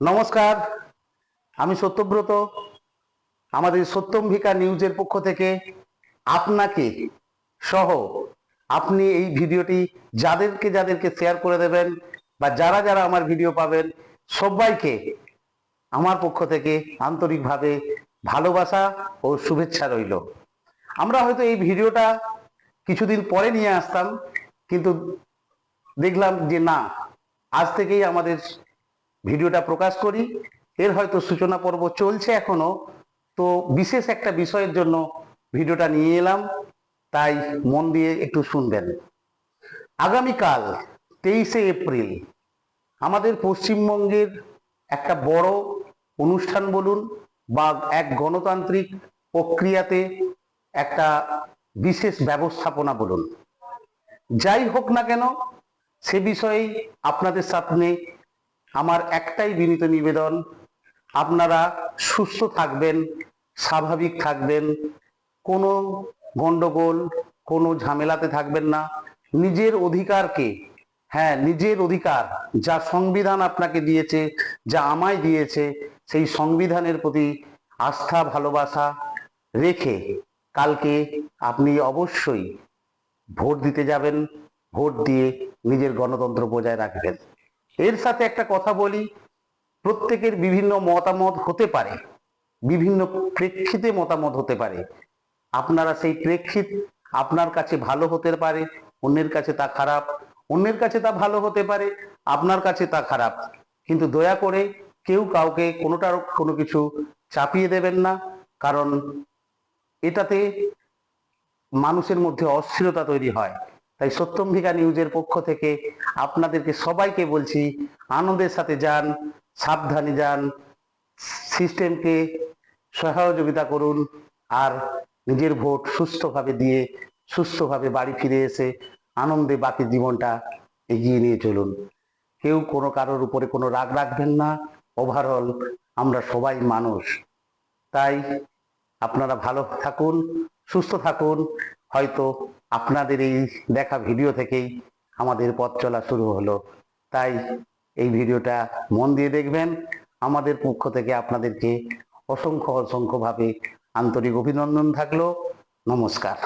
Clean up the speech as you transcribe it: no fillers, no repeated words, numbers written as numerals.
নমস্কার, আমি সত্যব্রত। আমাদের সত্যম্বিকা নিউজের পক্ষ থেকে আপনাকে সহ আপনি এই ভিডিওটি যাদেরকে যাদেরকে শেয়ার করে দেবেন বা যারা যারা আমার ভিডিও পাবেন সবাইকে আমার পক্ষ থেকে আন্তরিকভাবে ভালোবাসা ও শুভেচ্ছা রইল। আমরা হয়তো এই ভিডিওটা কিছুদিন পরে নিয়ে আসতাম, কিন্তু দেখলাম যে না, আজ থেকেই আমাদের ভিডিওটা প্রকাশ করি। এর হয়তো সূচনা পর্ব চলছে এখনো, তো বিশেষ একটা বিষয়ের জন্য ভিডিওটা নিয়ে এলাম, তাই মন দিয়ে একটু শুনবেন। আগামীকাল 23শে এপ্রিল আমাদের পশ্চিমবঙ্গের একটা বড় অনুষ্ঠান বলুন বা এক গণতান্ত্রিক প্রক্রিয়াতে একটা বিশেষ ব্যবস্থাপনা বলুন, যাই হোক না কেন, সে বিষয়ে আপনাদের সামনে আমার একটাই বিনীত নিবেদন, আপনারা সুস্থ থাকবেন, স্বাভাবিক থাকবেন, কোনো গন্ডগোল, কোনো ঝামেলাতে থাকবেন না। নিজের অধিকারকে, হ্যাঁ নিজের অধিকার যা সংবিধান আপনাকে দিয়েছে, যা আমায় দিয়েছে, সেই সংবিধানের প্রতি আস্থা ভালোবাসা রেখে কালকে আপনি অবশ্যই ভোট দিতে যাবেন। ভোট দিয়ে নিজের গণতন্ত্র বজায় রাখবেন। এর সাথে একটা কথা বলি, প্রত্যেকের বিভিন্ন মতামত হতে পারে, বিভিন্ন প্রেক্ষিতে মতামত হতে পারে। আপনারা সেই প্রেক্ষিত আপনার কাছে ভালো হতে পারে, অন্যের কাছে তা খারাপ, অন্যের কাছে তা ভালো হতে পারে, আপনার কাছে তা খারাপ। কিন্তু দয়া করে কেউ কাউকে কোনোটার কোনো কিছু চাপিয়ে দেবেন না, কারণ এটাতে মানুষের মধ্যে অস্থিরতা তৈরি হয়। তাই সত্যম্বিকা নিউজের পক্ষ থেকে আপনাদেরকে সবাইকে বলছি, আনন্দের সাথে যান, সাবধানে যান, সিস্টেমকে সহযোগিতা করুন, আর নিজের ভোট সুস্থভাবে দিয়ে সুস্থভাবে বাড়ি ফিরে এসে আনন্দে বাকি জীবনটা এগিয়ে নিয়ে চলুন। কেউ কোনো কারোর উপরে কোনো রাগ রাখবেন না। ওভারঅল আমরা সবাই মানুষ। তাই আপনারা ভালো থাকুন, সুস্থ থাকুন। হয়তো আপনাদের এই দেখা ভিডিও থেকেই আমাদের পথ চলা শুরু হলো। তাই এই ভিডিওটা মন দিয়ে দেখবেন। আমাদের পক্ষ থেকে আপনাদেরকে অসংখ্য অসংখ্যভাবে আন্তরিক অভিনন্দন থাকলো। নমস্কার।